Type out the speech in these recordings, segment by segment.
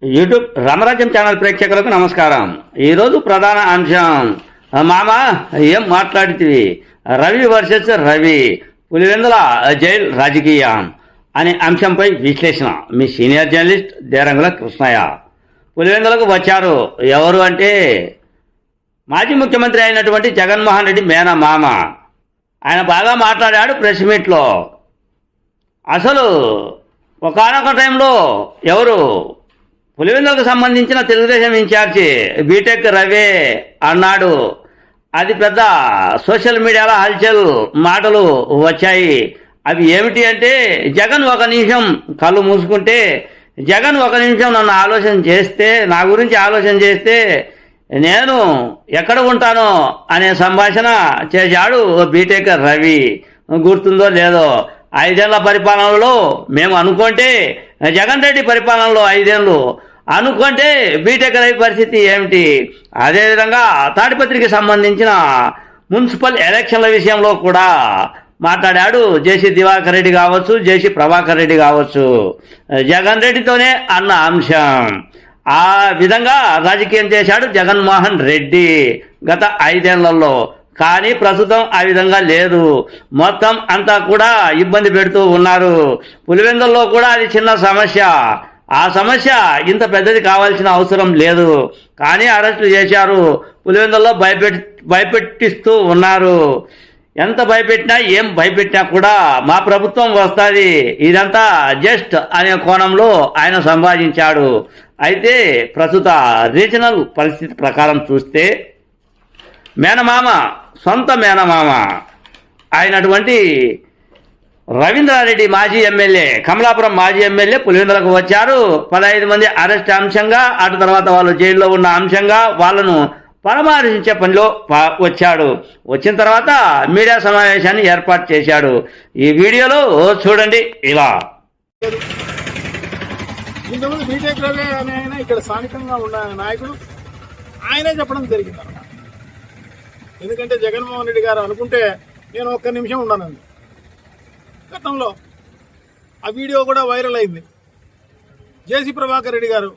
YouTube రామరాజ్యం channel ప్రేక్షకులకు నమస్కారం. ఈరోజు ప్రధాన అంశం మామ ఏం మాట్లాడితివి, రవి వర్సెస్ రవి, పులివెందుల జైల్ రాజకీయం అనే అంశంపై విశ్లేషణ. మీ సీనియర్ జర్నలిస్ట్ దేరంగుల కృష్ణయ్య. పులివెందులకు వచ్చారు ఎవరు అంటే మాజీ ముఖ్యమంత్రి అయినటువంటి జగన్మోహన్ రెడ్డి మేన మామ. ఆయన బాగా మాట్లాడాడు ప్రెస్ మీట్లో. అసలు ఒకానొక టైంలో ఎవరు పులివెందులకు సంబంధించిన తెలుగుదేశం ఇన్ఛార్జి బీటెక్ రవి అన్నాడు. అది పెద్ద సోషల్ మీడియాలో హల్చల్ మాటలు వచ్చాయి. అవి ఏమిటి అంటే, జగన్ ఒక నిమిషం కళ్ళు మూసుకుంటే, జగన్ ఒక నిమిషం నన్ను ఆలోచన చేస్తే, నా గురించి ఆలోచన చేస్తే నేను ఎక్కడ ఉంటానో అనే సంభాషణ చేశాడు బీటెక్ రవి. గుర్తుందో లేదో, 5 ఏళ్ల పరిపాలనలో మేము అనుకుంటే జగన్ రెడ్డి పరిపాలనలో 5 ఏళ్ళు అనుకుంటే బీటెక్ రవి పరిస్థితి ఏమిటి. అదేవిధంగా తాడిపత్రికి సంబంధించిన మున్సిపల్ ఎలక్షన్ల విషయంలో కూడా మాట్లాడాడు. జేసీ దివాకర్ రెడ్డి కావచ్చు, జేసీ ప్రభాకర్ రెడ్డి కావచ్చు, జగన్ రెడ్డితోనే అన్న అంశం. ఆ విధంగా రాజకీయం చేశాడు జగన్మోహన్ రెడ్డి గత 5 ఏళ్లలో. కానీ ప్రస్తుతం ఆ విధంగా లేదు. మొత్తం అంతా కూడా ఇబ్బంది పెడుతూ ఉన్నారు. పులివెందుల్లో కూడా అది చిన్న సమస్య. ఆ సమస్య ఇంత పెద్దది కావాల్సిన అవసరం లేదు. కానీ అరెస్టులు చేశారు. పులివెందుల్లో భయపెట్టిస్తూ ఉన్నారు. ఎంత భయపెట్టినా ఏం భయపెట్టినా కూడా మా ప్రభుత్వం వస్తుంది, ఇదంతా జస్ట్ అనే కోణంలో ఆయన సంపాదించాడు. అయితే ప్రస్తుత రీజనల్ పరిస్థితి ప్రకారం చూస్తే మేనమామ, సొంత మేనమామ అయినటువంటి రవీంద్రారెడ్డి మాజీ ఎమ్మెల్యే, కమలాపురం మాజీ ఎమ్మెల్యే పులివెందులకు వచ్చారు. 15 మంది అరెస్ట్ అంశంగా, అటు తర్వాత వాళ్ళు జైల్లో ఉన్న అంశంగా వాళ్ళను పరామర్శించే పనిలో వచ్చాడు. వచ్చిన తర్వాత మీడియా సమావేశాన్ని ఏర్పాటు చేశాడు. ఈ వీడియోలో చూడండి. ఇలా ఇంతకుముందు బీటెక్ రవి అనే ఆయన ఇక్కడ స్థానికంగా ఉన్న నాయకుడు ఆయనే చెప్పడం జరిగింది అన్నమాట. ఎందుకంటే జగన్మోహన్ రెడ్డి గారు అనుకుంటే నేను ఒక్క నిమిషం ఉన్నానండి. గతంలో ఆ వీడియో కూడా వైరల్ అయింది. జేసీ ప్రభాకర్ రెడ్డి గారు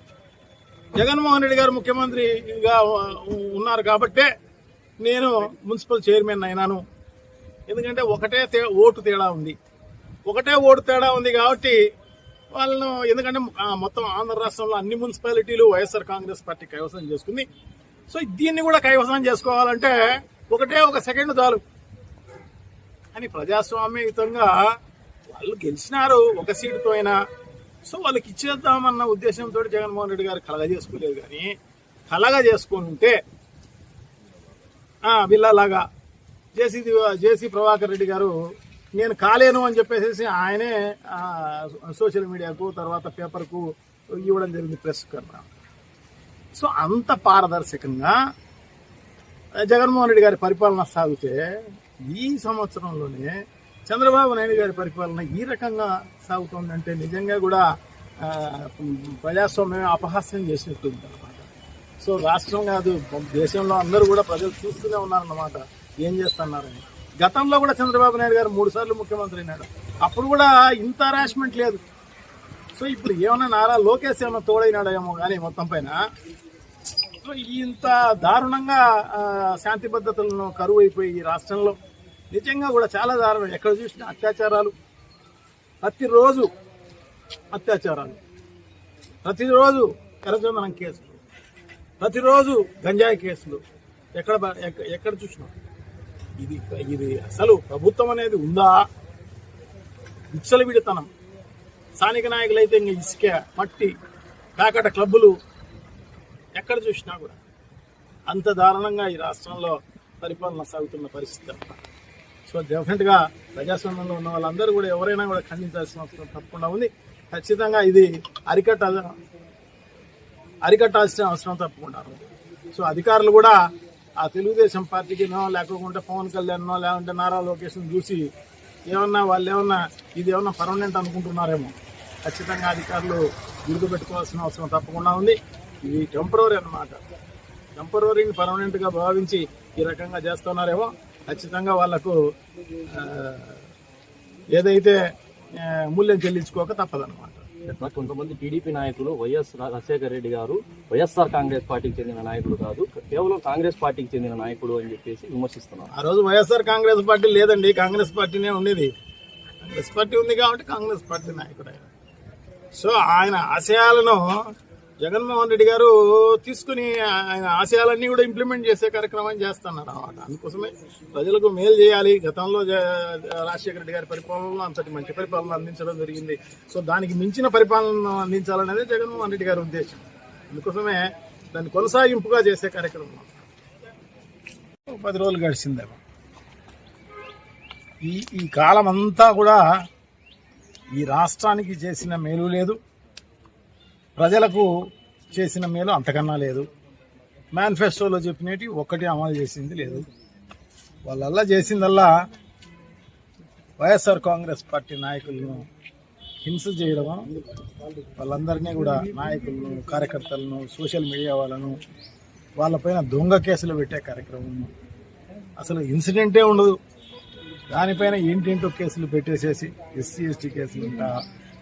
జగన్మోహన్ రెడ్డి గారు ముఖ్యమంత్రిగా ఉన్నారు కాబట్టే నేను మున్సిపల్ చైర్మన్ అయినాను. ఎందుకంటే ఒకటే ఓటు తేడా ఉంది కాబట్టి వాళ్ళను, ఎందుకంటే మొత్తం ఆంధ్ర రాష్ట్రంలో అన్ని మున్సిపాలిటీలు వైఎస్ఆర్ కాంగ్రెస్ పార్టీ కైవసం చేసుకుంది. సో దీన్ని కూడా కైవసం చేసుకోవాలంటే ఒక సెకండ్ చాలు అని ప్రజాస్వామ్యయుతంగా వాళ్ళు గెలిచినారు ఒక సీటుతో అయినా. సో వాళ్ళకి ఇచ్చేద్దామన్న ఉద్దేశంతో జగన్మోహన్ రెడ్డి గారు కలగజేసుకోలేదు. కానీ కలగజేసుకుంటే వీళ్ళలాగా జేసీ ప్రభాకర్ రెడ్డి గారు నేను కాలేను అని చెప్పేసి ఆయనే సోషల్ మీడియాకు, తర్వాత పేపర్కు ఇవ్వడం జరిగింది, ప్రెస్ కన్నా. సో అంత పారదర్శకంగా జగన్మోహన్ రెడ్డి గారి పరిపాలన సాగితే ఈ సంవత్సరంలోనే చంద్రబాబు నాయుడు గారి పరిపాలన ఈ రకంగా సాగుతోందంటే నిజంగా కూడా ప్రజాస్వామ్యం అపహాస్యం చేసినట్టుంది అనమాట. సో రాష్ట్రం కాదు, దేశంలో అందరూ కూడా ప్రజలు చూస్తూనే ఉన్నారన్నమాట ఏం చేస్తున్నారని. గతంలో కూడా చంద్రబాబు నాయుడు గారు 3 సార్లు ముఖ్యమంత్రి అయినాడు. అప్పుడు కూడా ఇంత హరాస్మెంట్ లేదు. సో ఇప్పుడు ఏమన్నా నారా లోకేష్ ఏమన్నా తోడైనాడేమో కానీ మొత్తం పైన సో ఇంత దారుణంగా శాంతి భద్రతలను కరువు అయిపోయి ఈ రాష్ట్రంలో నిజంగా కూడా చాలా దారుణం. ఎక్కడ చూసినా అత్యాచారాలు, ప్రతిరోజు అత్యాచారాలు, ప్రతిరోజు ఎర్రచందనం కేసులు, ప్రతిరోజు గంజాయి కేసులు, ఎక్కడ చూసినా ఇది అసలు ప్రభుత్వం అనేది ఉందా? విచ్చలవిడితనం. స్థానిక నాయకులైతే ఇంకా ఇసుక, మట్టి, కాకట క్లబ్బులు, ఎక్కడ చూసినా కూడా అంత దారుణంగా ఈ రాష్ట్రంలో పరిపాలన సాగుతున్న పరిస్థితి. సో డెఫినెట్గా ప్రజాస్వామ్యంలో ఉన్న వాళ్ళందరూ కూడా ఎవరైనా కూడా ఖండించాల్సిన అవసరం తప్పకుండా ఉంది. ఖచ్చితంగా ఇది అరికట్టాల్సిన అవసరం తప్పకుండా ఉంది. సో అధికారులు కూడా ఆ తెలుగుదేశం పార్టీకినో, లేకపోతే పవన్ కళ్యాణ్నో, లేకుంటే నారా లోకేష్ను చూసి వాళ్ళు ఏమన్నా ఇది ఏమన్నా పర్మనెంట్ అనుకుంటున్నారేమో. ఖచ్చితంగా అధికారులు గుర్తుపెట్టుకోవాల్సిన అవసరం తప్పకుండా ఉంది. ఇది టెంపరరీ అన్నమాట. టెంపరరీని పర్మనెంట్గా భావించి ఈ రకంగా చేస్తున్నారేమో. ఖచ్చితంగా వాళ్లకు ఏదైతే మూల్యం చెల్లించుకోక తప్పదన్నమాట. కొంతమంది టీడీపీ నాయకులు వైఎస్ రాజశేఖర రెడ్డి గారు వైఎస్ఆర్ కాంగ్రెస్ పార్టీకి చెందిన నాయకుడు కాదు, కేవలం కాంగ్రెస్ పార్టీకి చెందిన నాయకుడు అని చెప్పేసి విమర్శిస్తున్నారు. ఆ రోజు వైఎస్ఆర్ కాంగ్రెస్ పార్టీ లేదండి, కాంగ్రెస్ పార్టీనే ఉండేది. కాంగ్రెస్ పార్టీ ఉంది కాబట్టి కాంగ్రెస్ పార్టీ నాయకుడు ఆయన. సో ఆయన ఆశయాలను జగన్మోహన్ రెడ్డి గారు తీసుకుని ఆయన ఆశయాలన్నీ కూడా ఇంప్లిమెంట్ చేసే కార్యక్రమం చేస్తున్నారు అన్నమాట. అందుకోసమే ప్రజలకు మేలు చేయాలి. గతంలో రాజశేఖర రెడ్డి గారి పరిపాలనలో అంతటి మంచి పరిపాలన అందించడం జరిగింది. సో దానికి మించిన పరిపాలన అందించాలనేది జగన్మోహన్ రెడ్డి గారి ఉద్దేశం. అందుకోసమే దాన్ని కొనసాగింపుగా చేసే కార్యక్రమం. 10 రోజులు గడిచిందేమో. ఈ కాలం అంతా కూడా ఈ రాష్ట్రానికి చేసిన మేలు లేదు, ప్రజలకు చేసిన మేలు అంతకన్నా లేదు. మేనిఫెస్టోలో చెప్పినట్టు ఒక్కటి అమలు చేసింది లేదు. వాళ్ళల్లా చేసిందల్లా వైఎస్ఆర్ కాంగ్రెస్ పార్టీ నాయకులను హింస చేయడం, వాళ్ళందరినీ కూడా నాయకులను, కార్యకర్తలను, సోషల్ మీడియా వాళ్ళను వాళ్ళపైన దొంగ కేసులు పెట్టే కార్యక్రమం. అసలు ఇన్సిడెంటే ఉండదు, దానిపైన ఏంటేంటో కేసులు పెట్టేసేసి SC ST కేసులు ఉంటా,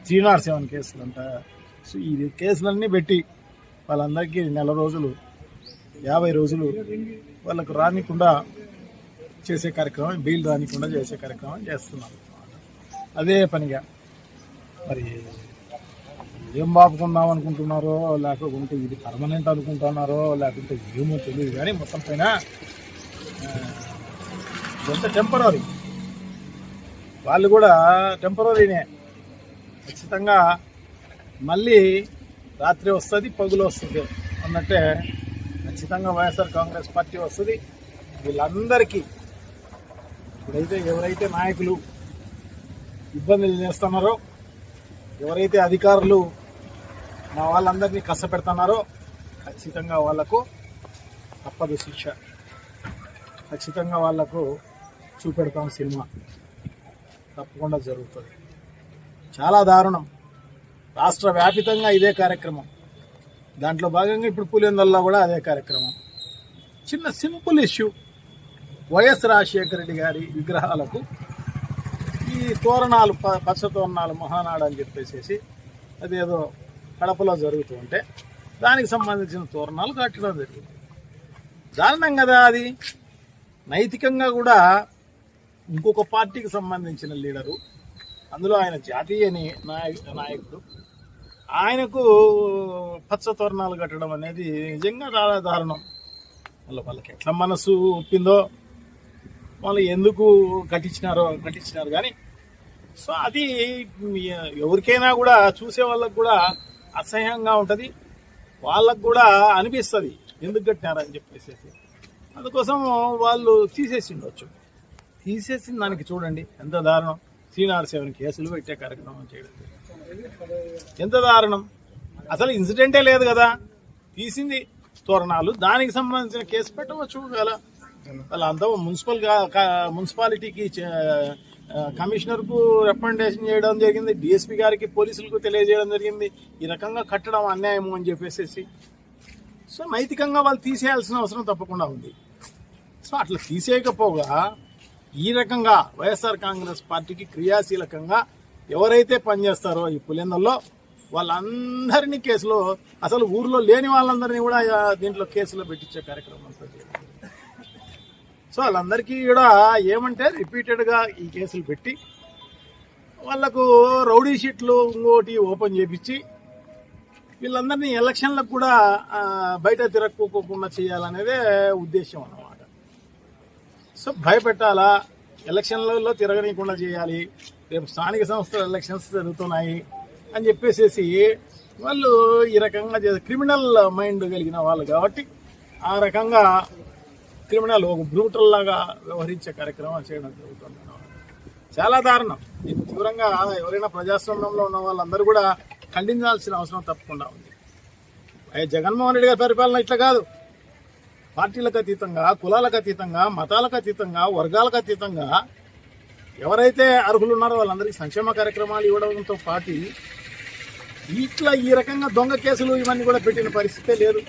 307 కేసులు ఉంటా. సో ఈ కేసులన్నీ పెట్టి వాళ్ళందరికీ 40 రోజులు 50 రోజులు వాళ్ళకు రానికుండా చేసే కార్యక్రమం, బెయిల్ రానికుండా చేసే కార్యక్రమం చేస్తున్నారు. అదే పనిగా మరి ఏం బాపుకుందాం అనుకుంటున్నారో, లేకపోతే ఇది పర్మనెంట్ అనుకుంటున్నారో, లేకపోతే ఏమో తెలియదు. కానీ మొత్తం పైన ఎంత టెంపరీ, వాళ్ళు కూడా టెంపరీనే. ఖచ్చితంగా మళ్ళీ రాత్రి వస్తుంది, పగులు వస్తుంది అన్నట్టే ఖచ్చితంగా వైఎస్ఆర్ కాంగ్రెస్ పార్టీ వస్తుంది. వీళ్ళందరికీ ఇప్పుడైతే ఎవరైతే నాయకులు ఇబ్బందులు చేస్తున్నారో, ఎవరైతే అధికారులు మా వాళ్ళందరినీ కష్టపెడుతున్నారో, ఖచ్చితంగా వాళ్లకు తప్పదు శిక్ష. ఖచ్చితంగా వాళ్లకు చూపెడతాం సినిమా, తప్పకుండా జరుగుతుంది. చాలా దారుణం. రాష్ట్ర వ్యాపితంగా ఇదే కార్యక్రమం. దాంట్లో భాగంగా ఇప్పుడు పులివెందులలో కూడా అదే కార్యక్రమం. చిన్న simple issue, YS Rajasekhara Reddy గారి విగ్రహాలకు ఈ తోరణాలు, పచ్చ తోరణాలు మహానాడు అని చెప్పేసి అదేదో కడపలో జరుగుతూ ఉంటే దానికి సంబంధించిన తోరణాలు కట్టడం జరిగింది. దారుణం కదా అది. నైతికంగా కూడా ఇంకొక పార్టీకి సంబంధించిన లీడరు, అందులో ఆయన జాతీయ నాయకుడు, ఆయనకు పచ్చ తోరణాలు కట్టడం అనేది నిజంగా చాలా దారుణం. వాళ్ళకి ఎట్లా మనసు ఒప్పిందో, వాళ్ళు ఎందుకు కట్టించినారు కానీ. సో అది ఎవరికైనా కూడా, చూసే వాళ్ళకు కూడా అసహ్యంగా ఉంటుంది, వాళ్ళకు కూడా అనిపిస్తుంది ఎందుకు కట్టినారని చెప్పేసి. అందుకోసం వాళ్ళు తీసేసి ఉండొచ్చు. తీసేసిన దానికి చూడండి ఎంత దారుణం. 307 కేసులు పెట్టే కార్యక్రమం చేయడం ఎంత దారుణం. అసలు ఇన్సిడెంటే లేదు కదా, తీసింది తోరణాలు, దానికి సంబంధించిన కేసు పెట్టవచ్చు కదా. వాళ్ళంతా మున్సిపాలిటీకి కమిషనర్కు రికమెండేషన్ చేయడం జరిగింది, DSP గారికి, పోలీసులకు తెలియజేయడం జరిగింది ఈ రకంగా కట్టడం అన్యాయము అని చెప్పేసి. సో నైతికంగా వాళ్ళు తీసేయాల్సిన అవసరం తప్పకుండా ఉంది. సో అట్లా తీసేయకపోగా ఈ రకంగా వైఎస్ఆర్ కాంగ్రెస్ పార్టీకి క్రియాశీలకంగా ఎవరైతే పనిచేస్తారో ఈ పులివెందులలో వాళ్ళందరినీ కేసులో, అసలు ఊర్లో లేని వాళ్ళందరినీ కూడా దీంట్లో కేసులో పెట్టించే కార్యక్రమం ఉంటుంది. సో వాళ్ళందరికీ కూడా ఏమంటే రిపీటెడ్గా ఈ కేసులు పెట్టి వాళ్లకు రౌడీ షీట్లు ఇంకోటి ఓపెన్ చేపించి వీళ్ళందరినీ ఎలక్షన్లకు కూడా బయట తిరగకోకుండా చేయాలనేదే ఉద్దేశం అన్నమాట. సో భయపెట్టాలా, ఎలక్షన్లలో తిరగనీయకుండా చేయాలి, రేపు స్థానిక సంస్థల ఎలక్షన్స్ జరుగుతున్నాయి అని చెప్పేసి వాళ్ళు ఈ రకంగా క్రిమినల్ మైండ్ కలిగిన వాళ్ళు కాబట్టి ఆ రకంగా క్రిమినల్ ఒక బ్రూటల్ లాగా వ్యవహరించే కార్యక్రమం చేయడం జరుగుతుంది. చాలా దారుణం. దీన్ని తీవ్రంగా ఎవరైనా ప్రజాస్వామ్యంలో ఉన్న వాళ్ళందరూ కూడా ఖండించాల్సిన అవసరం తప్పకుండా ఉంది. జగన్మోహన్ రెడ్డి గారి పరిపాలన ఇట్లా కాదు. పార్టీలకు అతీతంగా, కులాలకు అతీతంగా, మతాలకు అతీతంగా, వర్గాలకు అతీతంగా ఎవరైతే అర్హులు ఉన్నారో వాళ్ళందరికీ సంక్షేమ కార్యక్రమాలు ఇవ్వడంతో పాటు ఇట్లా ఈ రకంగా దొంగ కేసులు ఇవన్నీ కూడా పెట్టిన పరిస్థితే లేదు.